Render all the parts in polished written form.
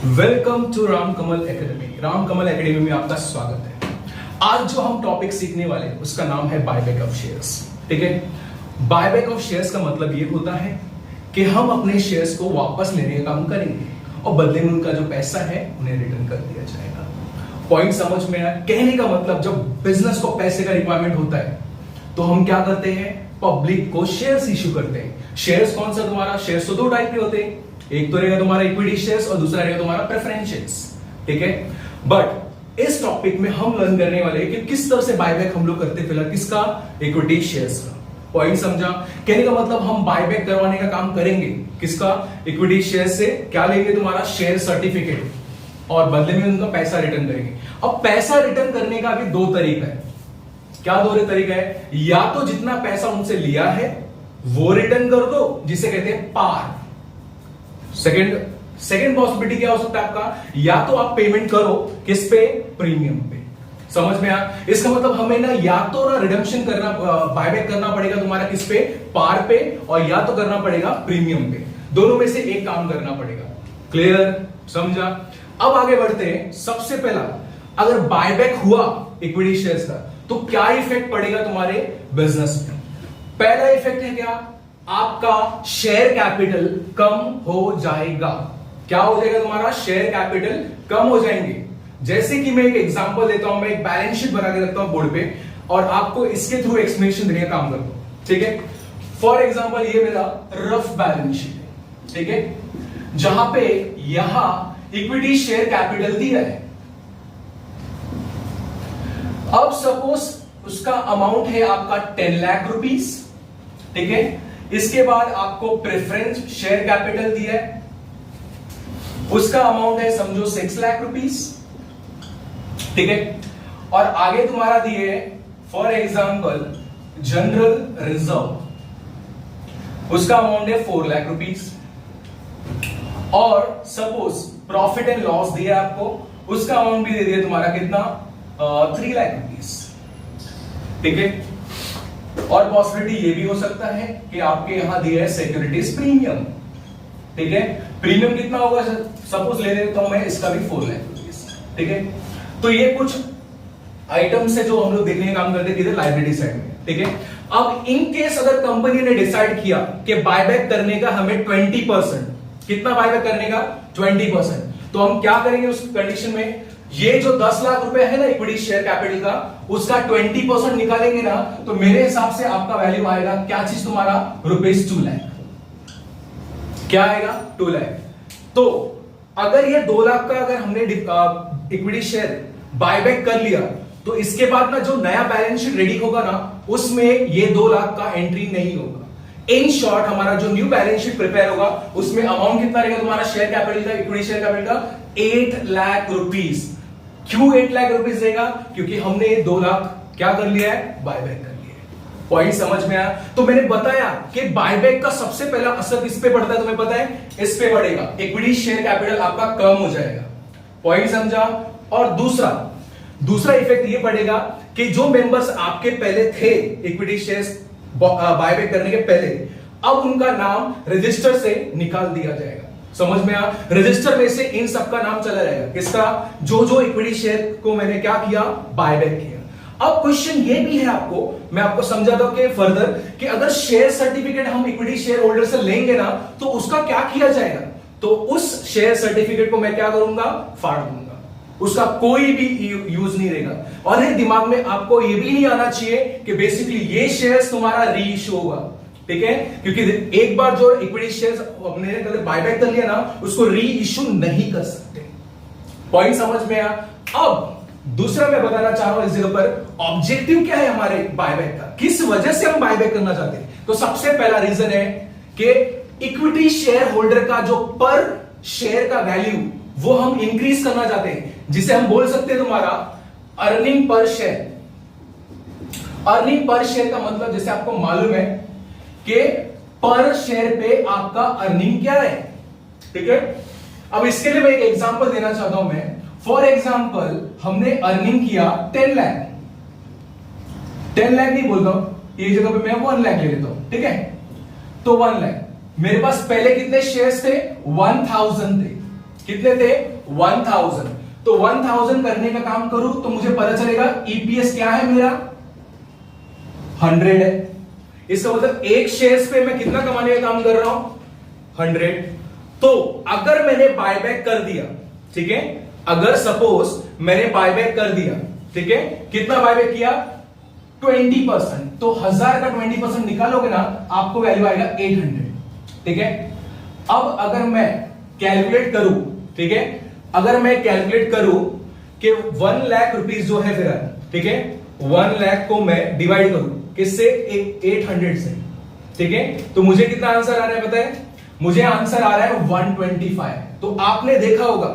Welcome to Ramkamal academy. Ramkamal academy में आपका स्वागत है। आज जो हम टॉपिक सीखने वाले हैं उसका नाम है बायबैक ऑफ शेयर्स। ठीक है, बायबैक ऑफ शेयर्स का मतलब ये होता है कि हम अपने शेयर्स को वापस लेने का काम करेंगे और बदले में उनका जो पैसा है उन्हें रिटर्न कर दिया जाएगा। पॉइंट समझ में आया? कहने का मतलब जब बिजनेस को पैसे का रिक्वायरमेंट होता है तो हम क्या करते हैं, पब्लिक को शेयर्स इश्यू करते हैं। शेयर्स कौन सा तुम्हारा? शेयर्स तो दो टाइप के होते हैं, एक तो रहेगा तुम्हारा इक्विटी शेयर्स और दूसरा रहेगा तुम्हारा प्रेफरेंस शेयर्स। ठीक है, बट इस टॉपिक में हम लर्न करने वाले हैं कि किस तरह से बायबैक हम लोग करते हैं। फिलहाल किसका? इक्विटी शेयर्स का। पॉइंट समझा? कहने का मतलब हम बायबैक करवाने का काम करेंगे। किसका? इक्विटी शेयर्स से। क्या लेंगे? तुम्हारा शेयर सर्टिफिकेट और बदले में उनका पैसा रिटर्न करेंगे। अब पैसा रिटर्न करने का भी दो तरीका है। क्या दो तरीका है? या तो जितना पैसा उनसे लिया है वो रिटर्न कर दो, जिसे कहते हैं पार। सेकंड पॉसिबिलिटी क्या हो सकता है आपका? या तो आप पेमेंट करो किस पे? प्रीमियम पे। समझ में आया? इसका मतलब हमें ना या तो ना रिडम्पशन करना, बायबैक करना पड़ेगा तुम्हारा किस पे? पार पे, और या तो करना पड़ेगा प्रीमियम पे। दोनों में से एक काम करना पड़ेगा। क्लियर? समझा? अब आगे बढ़ते हैं। सबसे पहला, अगर बायबैक हुआ इक्विटी शेयर्स का तो क्या इफेक्ट पड़ेगा तुम्हारे बिजनेस में? पहला इफेक्ट है क्या? आपका शेयर कैपिटल कम हो जाएगा। क्या हो जाएगा? तुम्हारा शेयर कैपिटल कम हो जाएंगे। जैसे कि मैं एक एग्जांपल देता हूं, मैं एक बैलेंस शीट बना के रखता हूं बोर्ड पे और आपको इसके थ्रू एक्सप्लेनेशन देने का काम करता हूं। ठीक है, फॉर एग्जांपल ये मेरा रफ बैलेंस शीट है। ठीक है, जहां पे यहां इक्विटी शेयर कैपिटल दिया है। अब सपोज उसका अमाउंट है आपका 10 लाख रुपीस। ठीक है, इसके बाद आपको प्रेफरेंस शेयर कैपिटल दिया है, उसका अमाउंट है समझो 6 लाख रुपीस। ठीक है, और आगे तुम्हारा दिए फॉर एग्जांपल जनरल रिजर्व, उसका अमाउंट है 4 लाख रुपीस। और सपोज प्रॉफिट एंड लॉस दिया आपको, उसका अमाउंट भी दे दिया तुम्हारा कितना? 3 लाख रुपीस। ठीक है, और पॉसिबिलिटी ये भी हो सकता है कि आपके यहां दिया है सिक्योरिटीज प्रीमियम। ठीक है, प्रीमियम कितना होगा? सपोज ले लेता हूं मैं इसका भी 4 लाख रुपीस। ठीक है, तो ये कुछ आइटम्स है जो हम लोग देखने का काम करते हैं किधर? लायबिलिटी साइड में। ठीक है, अब इन केस अगर कंपनी ने डिसाइड किया कि बायबैक करने का हमें 20%, कितना बायबैक करने का? 20%, तो हम क्या करेंगे उस कंडीशन में? ये जो 10 लाख रुपए है ना इक्विटी शेयर कैपिटल का, उसका 20% निकालेंगे ना, तो मेरे हिसाब से आपका वैल्यू आएगा क्या चीज तुम्हारा? ₹2 लाख। क्या आएगा? 2 लाख। तो अगर ये 2 लाख का अगर हमने इक्विटी शेयर बायबैक कर लिया तो इसके बाद ना जो नया बैलेंस शीट रेडी होगा ना, उसमें ये 2 लाख का एंट्री नहीं होगा। इन शॉर्ट हमारा जो न्यू बैलेंस शीट प्रिपेयर होगा उसमें अमाउंट कितना रहेगा तुम्हारा शेयर कैपिटल का, इक्विटी शेयर कैपिटल का? 8 लाख रुपीस। क्यों 8 लाख रुपीस देगा? क्योंकि हमने 2 लाख क्या कर लिया है? बायबैक कर लिया है। पॉइंट समझ में आया? तो मैंने बताया कि बायबैक का सबसे पहला असर किस पे पड़ता है तुम्हें पता है? इस पे पड़ेगा, इक्विटी शेयर कैपिटल आपका कम हो जाएगा। पॉइंट समझा? और दूसरा इफेक्ट ये पड़ेगा कि जो मेंबर्स आपके पहले थे इक्विटी शेयर्स बायबैक करने के पहले, अब उनका नाम रजिस्टर से निकाल दिया जाएगा। समझ में आ? रजिस्टर में से इन सबका नाम चला जाएगा। किसका? जो इक्विटी शेयर को मैंने क्या किया? बायबैक किया। अब क्वेश्चन ये भी है आपको, मैं आपको समझाता हूं कि फर्दर कि अगर शेयर सर्टिफिकेट हम इक्विटी शेयर होल्डर से लेंगे ना तो उसका क्या किया जाएगा? तो उस शेयर सर्टिफिकेट को मैं क्या करूंगा? फाड़ दूंगा। उसका कोई भी यूज नहीं रहेगा। और ये दिमाग में आपको ये भी नहीं आना चाहिए कि बेसिकली ये शेयर्स तुम्हारा री इश्यू होगा। ठीक है, क्योंकि एक बार जो इक्विटी शेयर्स हमने कल बायबैक कर लिया ना, उसको री इश्यू नहीं कर सकते। पॉइंट समझ में आया? अब दूसरा मैं बताना चाह रहा हूं इस जगह पर ऑब्जेक्टिव क्या है हमारे बायबैक का, किस वजह से हम बायबैक करना चाहते हैं। तो सबसे पहला रीजन है कि इक्विटी शेयर होल्डर का जो पर शेयर का वैल्यू वो हम इंक्रीज करना चाहते हैं, जिसे हम बोल सकते हैं तुम्हारा earning per share. Earning per share का मतलब जैसे आपको मालूम है कि पर शेयर पे आपका अर्निंग क्या है। ठीक है, अब इसके लिए मैं एक एग्जांपल देना चाहता हूं मैं। फॉर एग्जांपल हमने अर्निंग किया 10 लाख। 10 लाख नहीं बोलता हूं, ये जगह पे मैं 1 लाख ले लेता हूं। ठीक है, तो 1 लाख मेरे पास पहले कितने शेयर्स थे? 1000 थे। कितने थे? 1000, तो 1000 करने का काम करूं तो मुझे पता चलेगा ईपीएस क्या है मेरा 100 है। इसका मतलब एक शेयर्स पे मैं कितना कमाने का काम कर रहा हूं 100। तो अगर मैंने बायबैक कर दिया, ठीक है, अगर सपोज मैंने बायबैक कर दिया, ठीक है, कितना बायबैक किया 20%, तो 1000 का 20% निकालोगे ना आपको वैल्यू आएगा 800, ठीक है। अब अगर मैं कैलकुलेट करूं, ठीक है, अगर मैं कैलकुलेट करूं कि 1 लाख रुपीस जो है फिर, ठीक है, 1 लाख को मैं डिवाइड करूं किससे 800 से, ठीक है, तो मुझे कितना आंसर आ रहा है पता है, मुझे आंसर आ रहा है 125। तो आपने देखा होगा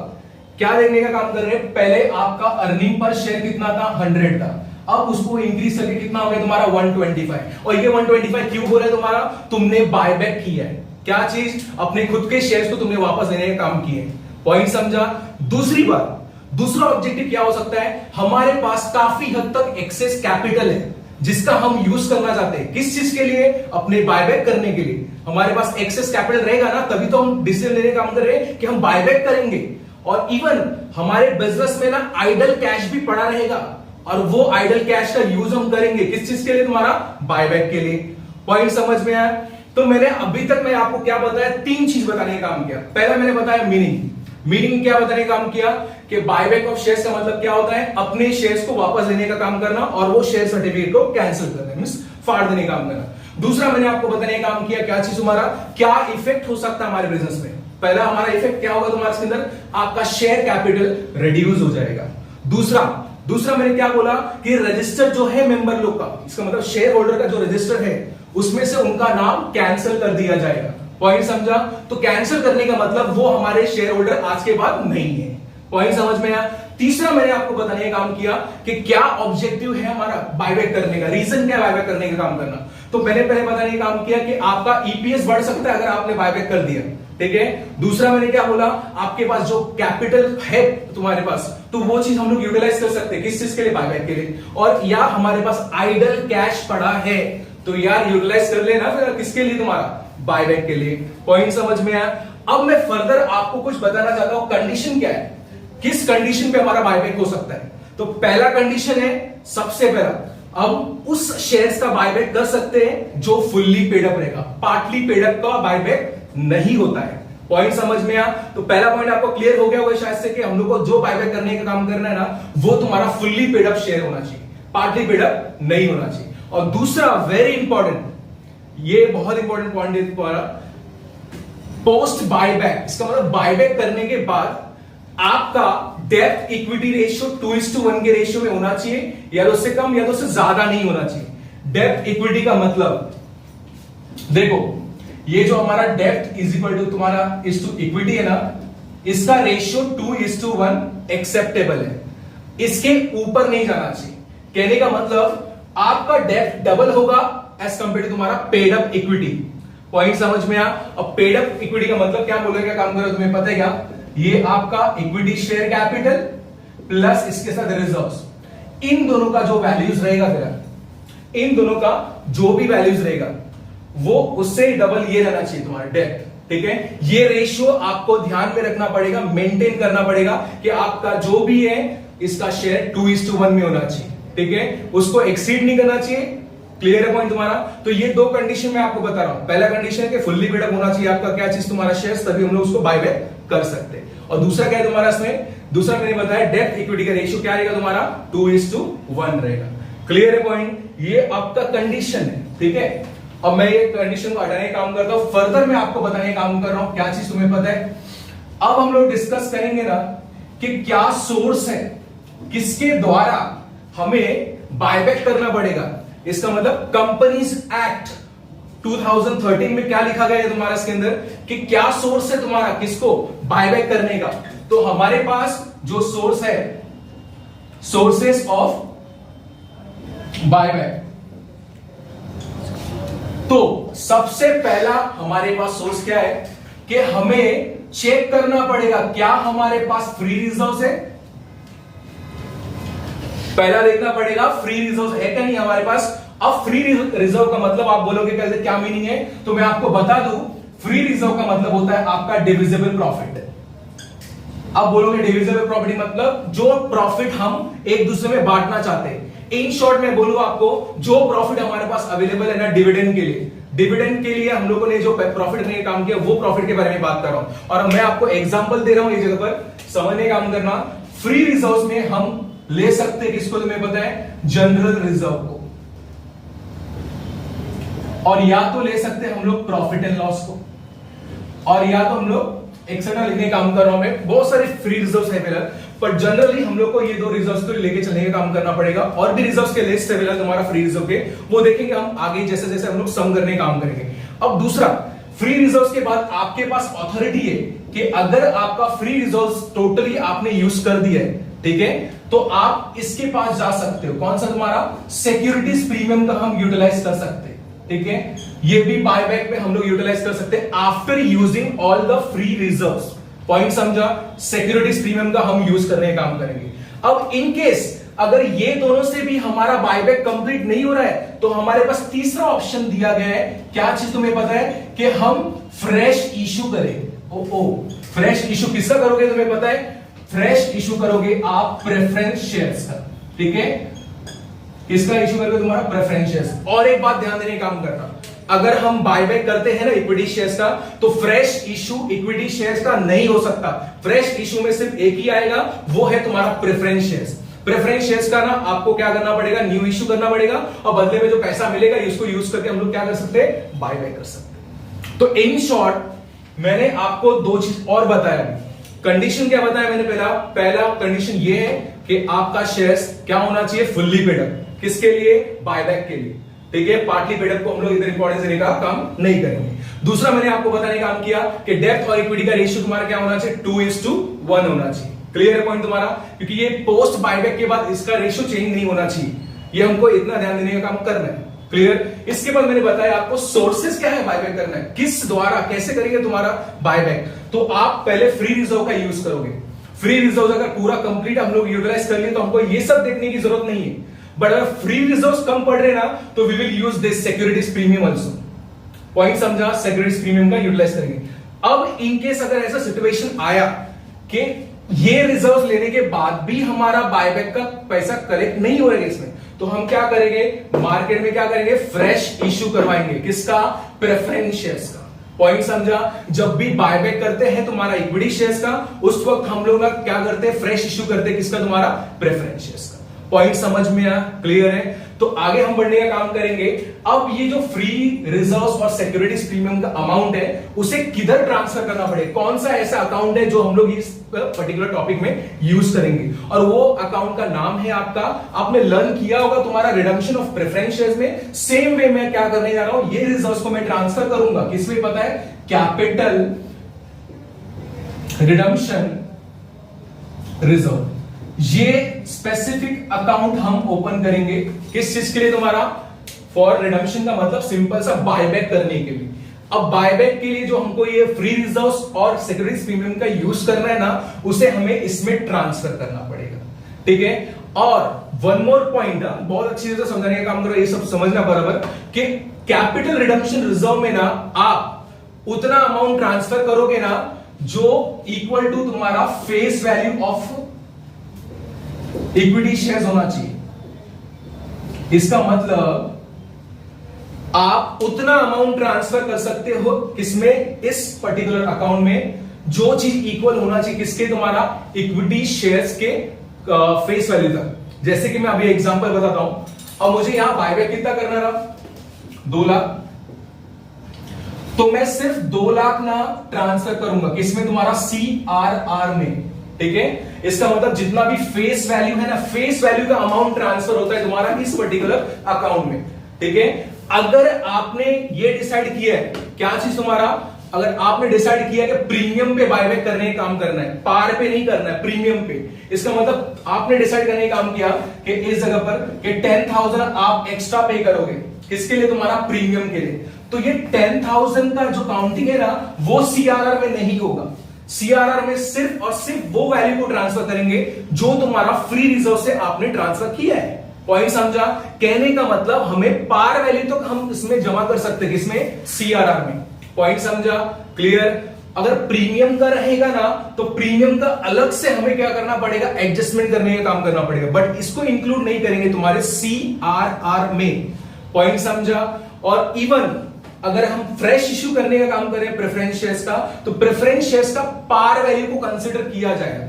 क्या देखने का काम कर रहे हैं, पहले आपका अर्निंग पर शेयर कितना था 100 था, अब उसको इंक्रीज करके कितना हो गया तुम्हारा 125। और ये 125 क्यों हो रहा है तुम्हारा, तुमने बायबैक किया है, क्या चीज, अपने खुद के शेयर्स को तुमने वापस देने का काम किए। पॉइंट समझा। दूसरी बात, दूसरा ऑब्जेक्टिव क्या हो सकता है, हमारे पास काफी हद तक एक्सेस कैपिटल है जिसका हम यूज करना चाहते हैं, किस चीज के लिए, अपने बायबैक करने के लिए। हमारे पास एक्सेस कैपिटल रहेगा ना, तभी तो हम डिसीजन लेने का काम कर रहे हैं कि हम बायबैक करेंगे। और इवन हमारे बिजनेस में ना आइडल कैश भी पड़ा रहेगा, और वो आइडल कैश का यूज हम करेंगे किस चीज के लिए, तुम्हारा बायबैक के लिए। पॉइंट समझ में आया। तो मैंने अभी तक मैं आपको क्या बताया, 3 चीज बताने का काम किया। पहला मैंने बताया मीनिंग क्या बताने का काम किया कि बायबैक ऑफ शेयर्स का मतलब क्या होता है, अपने शेयर्स को वापस लेने का काम करना और वो शेयर सर्टिफिकेट को कैंसिल करना, मींस फाड़ देने का काम करना। दूसरा मैंने आपको बताने का काम किया क्या चीज, तुम्हारा क्या इफेक्ट हो सकता है हमारे बिजनेस में। पहला हमारा इफेक्ट क्या होगा तुम्हारे इसके अंदर, आपका शेयर कैपिटल रिड्यूस हो जाएगा। दूसरा मैंने क्या बोला कि रजिस्टर जो है मेंबर लोग का, इसका मतलब शेयर होल्डर का जो रजिस्टर है उसमें से उनका नाम कैंसिल कर दिया जाएगा। पॉइंट समझा। तो कैंसिल करने का मतलब वो हमारे शेयर होल्डर आज के बाद नहीं है। पॉइंट समझ में आया। तीसरा मैंने आपको बताने का काम किया कि क्या ऑब्जेक्टिव है हमारा बायबैक करने का, रीजन क्या बायबैक करने का काम करना। तो मैंने पहले बताने का काम किया कि आपका ईपीएस बढ़ सकता है अगर आपने बायबैक कर दिया, ठीक है। दूसरा मैंने क्या बोला, आपके पास जो कैपिटल है तुम्हारे पास, तो वो चीज हम लोग यूटिलाइज कर सकते हैं किस चीज के लिए, बायबैक के लिए। और या हमारे पास आइडल कैश पड़ा है तो यार यूटिलाइज कर लेना फिर, किसके लिए, तुम्हारा बायबैक के लिए। पॉइंट समझ में आया। अब मैं फर्दर आपको कुछ बताना चाहता हूं, कंडीशन क्या है, किस कंडीशन पे हमारा बायबैक हो सकता है। तो पहला कंडीशन है, सबसे पहला अब उस शेयर्स का बायबैक कर सकते हैं जो फुल्ली पेड अप रहेगा, पार्टली पेड अप का बायबैक नहीं होता है। पॉइंट समझ में आया। तो पहला पॉइंट आपको क्लियर हो गया होगा शायद से कि हम लोग को जो बायबैक करने का काम करना है ना, वो तुम्हारा फुल्ली पेड अप शेयर होना चाहिए, पार्टली पेड अप नहीं होना चाहिए। और दूसरा वेरी इंपॉर्टेंट, ये बहुत इंपॉर्टेंट पॉइंट है तुम्हारा, पोस्ट बायबैक, इसका मतलब बायबैक करने के बाद आपका डेब्ट इक्विटी रेशियो 2:1 के रेशियो में होना चाहिए, या तो उससे कम या तो उससे ज्यादा नहीं होना चाहिए। डेब्ट इक्विटी का मतलब देखो, ये जो हमारा डेब्ट इज इक्वल टू तुम्हारा इज टू इक्विटी है ना, इसका रेशियो 2:1 एक्सेप्टेबल है, इसके ऊपर नहीं जाना चाहिए। कहने का मतलब आपका डेब्ट डबल होगा एज कंपेयर टू तुम्हारा पेड अप इक्विटी। पॉइंट समझ में आ। अब पेड अप इक्विटी का मतलब क्या बोलेगा, क्या काम करो तुम्हें पता है क्या, ये आपका इक्विटी शेयर कैपिटल प्लस इसके साथ रिजर्व्स, इन दोनों का जो वैल्यूज रहेगा, फिर इन दोनों का जो भी वैल्यूज रहेगा वो उससे डबल ये रहना चाहिए तुम्हारा डेब्ट, ठीक है। ये रेशियो आपको ध्यान में रखना पड़ेगा, मेंटेन करना पड़ेगा कि आपका जो भी है इसका शेयर 2:1 में होना चाहिए, ठीक है, उसको एक्सीड नहीं करना चाहिए। क्लियर है पॉइंट तुम्हारा। तो ये 2 कंडीशन मैं आपको बता रहा हूं। पहला कंडीशन है कि फुल्ली पेड अप होना चाहिए आपका क्या चीज, तुम्हारा शेयर्स, तभी हम लोग उसको बायबैक कर सकते हैं। और दूसरा क्या है तुम्हारा इसमें, दूसरा मैंने बताया डेब्ट इक्विटी का रेशियो क्या रहेगा तुम्हारा 2:1 रहेगा। क्लियर है पॉइंट। ये आपका कंडीशन है, ठीक है। अब मैं ये कंडीशन को हटाने का काम करता हूं, फर्दर मैं आपको बताने का काम कर रहा हूं क्या चीज तुम्हें पता है। अब हम लोग डिस्कस करेंगे ना कि क्या सोर्स है, किसके द्वारा हमें बायबैक करना पड़ेगा। इसका मतलब कंपनीज एक्ट 2013 में क्या लिखा गया है तुम्हारा इसके अंदर कि क्या सोर्स है तुम्हारा किसको बायबैक करने का। तो हमारे पास जो सोर्स है, सोर्सेस ऑफ बायबैक, तो सबसे पहला हमारे पास सोर्स क्या है कि हमें चेक करना पड़ेगा क्या हमारे पास फ्री रिजर्व्स है। पहला देखना पड़ेगा फ्री रिजर्व है क्या नहीं हमारे पास। अब फ्री रिजर्व का मतलब आप बोलोगे कैसे, क्या मीनिंग है, तो मैं आपको बता दूं, फ्री रिजर्व का मतलब होता है आपका डिविजिबल प्रॉफिट। अब बोलोगे डिविजिबल प्रॉपर्टी मतलब जो प्रॉफिट हम एक दूसरे में बांटना चाहते हैं। इन शॉर्ट में बोलूं आपको, जो प्रॉफिट हमारे पास अवेलेबल है ना डिविडेंड के लिए, डिविडेंड के लिए हम लोगों ने जो प्रॉफिट करने का काम किया वो प्रॉफिट के बारे में बात कर रहा हूं। और मैं आपको एग्जांपल दे रहा हूं, ये जगह पर समझने का काम करना। फ्री रिजर्व्स में हम ले सकते हैं किसको, तुम्हें पता है, जनरल रिजर्व को, और या तो ले सकते हैं हम लोग प्रॉफिट एंड लॉस को, और या तो हम लोग एक्सेट्रा लिखने का काम कर रहा हूं मैं। बहुत सारे फ्री रिजर्व्स है फिलहाल, पर जनरली हम लोग को ये दो रिजर्व्स को लेके चलने का काम करना पड़ेगा। और भी रिजर्व्स के लिस्ट है फिलहाल तुम्हारा फ्री रिजर्व के, वो देखेंगे हम आगे जैसे जैसे हम लोग सम करने का काम करेंगे। अब दूसरा, फ्री रिजर्व्स के बाद आपके पास अथॉरिटी है कि अगर आपका फ्री रिजर्व्स टोटली आपने यूज कर दिया है, ठीक है, तो आप इसके पास जा सकते हो। कौन सा तुम्हारा, सिक्योरिटीज प्रीमियम का हम यूटिलाइज कर सकते हैं, ठीक है। ये भी बायबैक में हम लोग यूटिलाइज कर सकते हैं after using all the free reserves. Point समझा, सिक्योरिटीज प्रीमियम का हम यूज करने का काम करेंगे। अब इन केस अगर ये दोनों से भी हमारा बायबैक कंप्लीट नहीं हो रहा है, तो हमारे पास तीसरा ऑप्शन दिया गया है। क्या चीज तुम्हें पता है, कि हम फ्रेश इश्यू करें। फ्रेश इश्यू किसका करोगे तुम्हें पता है, फ्रेश इश्यू करोगे आप प्रेफरेंस शेयर्स का, ठीक है। किसका इश्यू करोगे, तुम्हारा प्रेफरेंस शेयर्स। और एक बात ध्यान देने का काम करना, अगर हम बायबैक करते हैं ना इक्विटी शेयर्स का, तो फ्रेश इशू इक्विटी शेयर्स का नहीं हो सकता। फ्रेश इशू में सिर्फ एक ही आएगा, वो है तुम्हारा प्रेफरेंस शेयर्स। प्रेफरेंस शेयर्स का ना आपको क्या करना पड़ेगा, न्यू इशू करना पड़ेगा, और बदले में जो पैसा मिलेगा इसको यूज करके हम लोग क्या कर सकते हैं, बायबैक कर सकते हैं। तो इन शॉर्ट मैंने आपको दो चीज और बताया। कंडीशन क्या बताया मैंने, पहला कंडीशन ये है कि आपका शेयर्स क्या होना चाहिए, फुल्ली पेड अप। किसके लिए, बायबैक के लिए, ठीक है। पार्टली पेड अप को हम लोग इधर इंपॉर्टेंस देने का काम नहीं करेंगे। दूसरा मैंने आपको बताने का काम किया कि डेप्थ और इक्विटी का रेशियो तुम्हारा क्या होना चाहिए, 2:1 होना चाहिए। क्लियर है पॉइंट तुम्हारा, क्योंकि ये पोस्ट बायबैक के बाद इसका रेशियो चेंज नहीं होना चाहिए, ये हमको इतना ध्यान देने का काम करना है। क्लियर। इसके बाद मैंने बताया आपको सोर्सेस क्या है बायबैक करना है, किस द्वारा कैसे करेंगे तुम्हारा बायबैक। तो आप पहले फ्री रिजर्व का यूज करोगे। फ्री रिजर्व अगर पूरा कंप्लीट हम लोग यूटिलाइज कर लिए तो हमको ये सब देखने की जरूरत नहीं है। बट अगर फ्री रिजर्व्स कम पड़ रहे ना, तो we will use this securities premium also. Point समझा, सिक्योरिटीज प्रीमियम का यूटिलाइज करेंगे। अब इन केस अगर ऐसा सिचुएशन आया कि ये रिजर्व लेने के बाद भी हमारा बायबैक का पैसा कलेक्ट नहीं हो रहा है इसमें, तो हम क्या करेंगे, मार्केट में क्या करेंगे, फ्रेश इश्यू करवाएंगे। किसका, प्रेफरेंस शेयर्स का। पॉइंट समझा, जब भी बायबैक करते हैं तुम्हारा इक्विटी शेयर्स का, उस वक्त हम लोग क्या करते हैं, फ्रेश इश्यू करते हैं। किसका, तुम्हारा प्रेफरेंस शेयर्स का। पॉइंट समझ में आया, क्लियर है। तो आगे हम बढ़ने का काम करेंगे। अब ये जो फ्री रिजर्व्स और सिक्योरिटीज प्रीमियम का अमाउंट है, उसे किधर ट्रांसफर करना पड़ेगा, कौन सा ऐसा अकाउंट है जो हम लोग इस पर्टिकुलर टॉपिक में यूज करेंगे। और वो अकाउंट का नाम है आपका, आपने लर्न किया होगा तुम्हारा रिडम्पशन ऑफ प्रेफरेंस शेयर्स में। सेम वे मैं क्या करने जा रहा हूं, ये रिजर्व्स को मैं ट्रांसफर करूंगा किसमें पता है, कैपिटल रिडम्पशन रिजर्व। ये स्पेसिफिक अकाउंट हम ओपन करेंगे किस चीज के लिए, तुम्हारा फॉर रिडम्पशन का मतलब सिंपल सा बायबैक करने के लिए। अब बायबैक के लिए जो हमको ये फ्री रिजर्व्स और सिक्योरिटीज प्रीमियम का यूज करना है ना, उसे हमें इसमें ट्रांसफर करना पड़ेगा, ठीक है। और वन मोर पॉइंट, बहुत अच्छी तरह समझाने का काम करो, ये सब समझना बराबर, कि कैपिटल रिडम्पशन रिजर्व में ना आप उतना अमाउंट ट्रांसफर करोगे ना जो इक्वल टू तुम्हारा face value of equity shares होना चाहिए। इसका मतलब आप उतना अमाउंट ट्रांसफर कर सकते हो किसमें, इस पर्टिकुलर अकाउंट में, जो चीज इक्वल होना चाहिए किसके, तुम्हारा इक्विटी शेयर्स के फेस वैल्यू तक। जैसे कि मैं अभी एग्जांपल बताता हूं। अब मुझे यहां बायबैक कितना करना रहा, 2 लाख, तो मैं सिर्फ 2 लाख ना ट्रांसफर करूंगा किसमें, तुम्हारा CRR में, ठीक है। इसका मतलब जितना भी फेस वैल्यू है ना, फेस वैल्यू का अमाउंट ट्रांसफर होता है तुम्हारा इस पर्टिकुलर अकाउंट में, ठीक है। अगर आपने ये डिसाइड किया है, क्या चीज तुम्हारा, अगर आपने डिसाइड किया कि प्रीमियम पे बायबैक करने का काम करना है, पार पे नहीं करना है, प्रीमियम पे, इसका मतलब आपने डिसाइड करने का काम किया कि इस जगह पर कि 10,000 आप एक्स्ट्रा पे करोगे किसके लिए, तुम्हारा प्रीमियम के लिए। तो ये 10,000 का जो काउंटिंग है ना, वो CRR में नहीं होगा। CRR में सिर्फ और सिर्फ वो वैल्यू को ट्रांसफर करेंगे जो तुम्हारा फ्री रिजर्व से आपने ट्रांसफर किया है। पॉइंट समझा, कहने का मतलब हमें पार वैल्यू तो हम इसमें जमा कर सकते हैं, किसमें, CRR में। पॉइंट समझा, क्लियर। अगर प्रीमियम का रहेगा ना तो प्रीमियम का अलग से हमें क्या करना पड़ेगा, एडजस्टमेंट करने का काम करना पड़ेगा, बट इसको इंक्लूड नहीं करेंगे तुम्हारे CRR में। पॉइंट समझा। और इवन अगर हम फ्रेश इश्यू करने का काम करें प्रेफरेंस शेयर्स का, तो प्रेफरेंस शेयर्स का पार वैल्यू को कंसिडर किया जाएगा।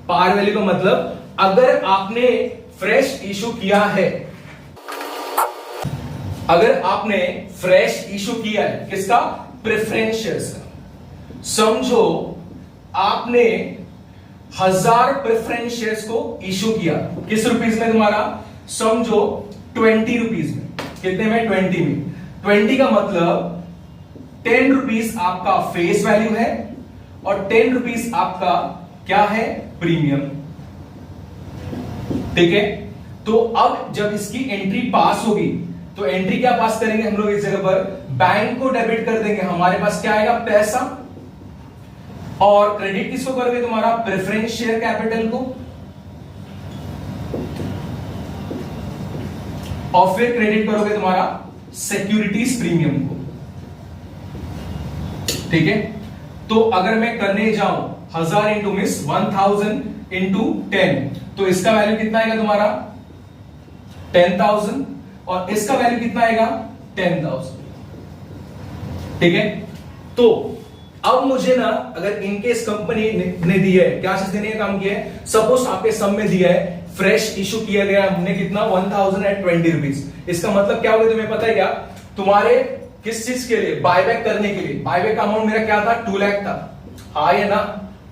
पार वैल्यू का मतलब अगर आपने फ्रेश इश्यू किया है, अगर आपने फ्रेश इश्यू किया है किसका, प्रेफरेंस शेयर्स का, समझो आपने 1000 प्रेफरेंस शेयर्स को इश्यू किया, किस रुपीस में तुम्हारा, समझो 20 रुपीस में। कितने में, 20 में। 20 का मतलब 10 रुपीस आपका फेस वैल्यू है और 10 रुपीस आपका क्या है, प्रीमियम। ठीक है। तो अब जब इसकी एंट्री पास होगी तो एंट्री क्या पास करेंगे हम लोग इस जगह पर, बैंक को डेबिट कर देंगे, हमारे पास क्या आएगा, पैसा। और क्रेडिट किसको करोगे, तुम्हारा प्रेफरेंस शेयर कैपिटल को, और फिर क्रेडिट करोगे तुम्हारा सिक्योरिटीज प्रीमियम को। ठीक है। तो अगर मैं करने जाऊं 1000 इंटू मिस 1000 इंटू 10, तो इसका वैल्यू कितना आएगा तुम्हारा 10,000 और इसका वैल्यू कितना आएगा 10,000। ठीक है। तो अब मुझे ना अगर इनकेस कंपनी ने दिया है, क्या चीज देने का काम किया है, सपोज आपके सम में दिया है फ्रेश इशू किया गया हमने कितना 1020 रुपीज। इसका मतलब क्या होगा तुम्हें पता है क्या, तुम्हारे किस चीज के लिए, बायबैक करने के लिए। बायबैक का अमाउंट मेरा क्या था, 2 लाख था, हाँ या ना,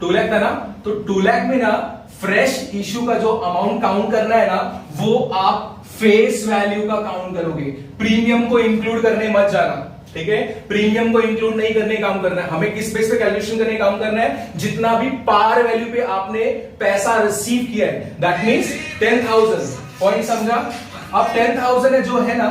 2 लाख था ना। तो 2 लाख में ना फ्रेश इशू का जो अमाउंट काउंट करना है ना, वो आप फेस वैल्यू का काउंट करोगे, प्रीमियम को इंक्लूड करने मत जाना। ठीक है। प्रीमियम को इंक्लूड नहीं करने काम करना है हमें, किस बेस पे कैलकुलेशन करने काम करना है, जितना भी पार वैल्यू पे आपने पैसा रिसीव किया है, दैट मींस 10,000। पॉइंट समझा। अब 10,000 है जो है ना,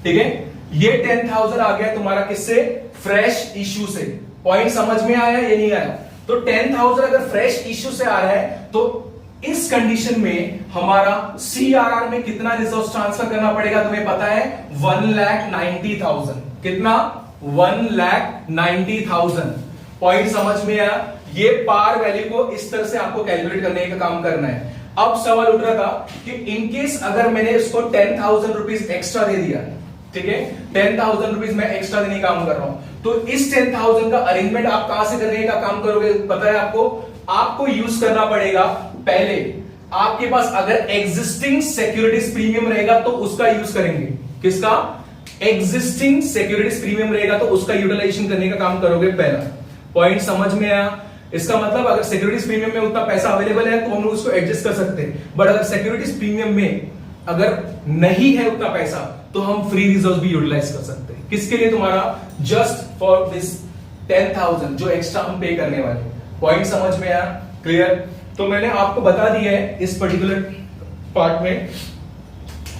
ठीक है, ये 10,000 आ गया तुम्हारा किससे, फ्रेश इश्यू से। पॉइंट समझ में आया या नहीं आया। तो 10,000 अगर फ्रेश इश्यू से आ रहा है तो इस कंडीशन में हमारा CRR में कितना रिजर्व ट्रांसफर करना पड़ेगा तुम्हें पता है, 1,90,000। कितना, 1,90,000। पॉइंट समझ में आया। ये पार वैल्यू को इस तरह से आपको कैलकुलेट करने का काम करना है। अब सवाल उठ रहा था कि इनकेस अगर मैंने इसको 10,000 रुपीज एक्स्ट्रा दे दिया, ठीक है, 10,000 रुपीज मैं एक्स्ट्रा देने का काम कर रहा हूं, तो इस 10,000 का अरेंजमेंट आप कहां से करने का काम करोगे पता है आपको यूज करना पड़ेगा। पहले आपके पास अगर एग्जिस्टिंग सिक्योरिटीज प्रीमियम रहेगा तो उसका यूज करेंगे। किसका, एग्जिस्टिंग सिक्योरिटीज प्रीमियम रहेगा तो उसका यूटिलाइजेशन करने का काम करोगे पहला। पॉइंट समझ में आया। इसका मतलब अगर सिक्योरिटीज प्रीमियम में उतना पैसा अवेलेबल है तो हम लोग उसको एडजस्ट कर सकते हैं, बट अगर सिक्योरिटीज प्रीमियम में अगर नहीं है उतना पैसा तो हम फ्री रिजर्व भी यूटिलाइज कर सकते हैं। किसके लिए, तुम्हारा जस्ट फॉर दिस 10,000 जो एक्स्ट्रा हम पे करने वाले। पॉइंट समझ में आया, क्लियर। तो मैंने आपको बता दिया है इस पर्टिकुलर पार्ट में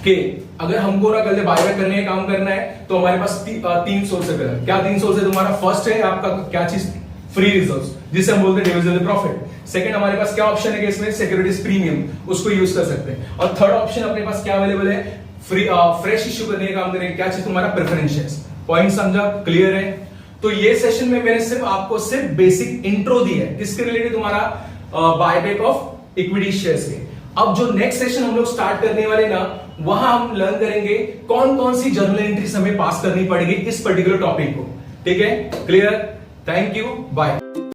कि अगर हमको ना कल बायबैक करने का काम करना है तो हमारे पास 3 सोर्स है। क्या 3 सोर्स है तुम्हारा, फर्स्ट है आपका क्या चीज, फ्री रिजर्व्स, जिसे हम बोलते हैं डिविजिबल प्रॉफिट। सेकंड हमारे पास क्या ऑप्शन है कि इसमें सिक्योरिटीज प्रीमियम, उसको यूज कर सकते हैं। और थर्ड ऑप्शन अपने पास क्या अवेलेबल है, फ्रेश इश्यू करने का काम करेंगे, क्या चीज तुम्हारा, प्रेफरेंस शेयर्स। पॉइंट समझा, क्लियर है। तो ये सेशन में मैंने आपको सिर्फ बेसिक इंट्रो दी है, किसके रिलेटेड, तुम्हारा बायबैक ऑफ इक्विटी शेयर्स के। अब जो नेक्स्ट सेशन हम लोग स्टार्ट करने वाले ना, वहां हम लर्न करेंगे कौन कौन सी जर्नल एंट्रीज हमें पास करनी पड़ेगी इस पर्टिकुलर टॉपिक को। ठीक है, क्लियर। Thank you, bye.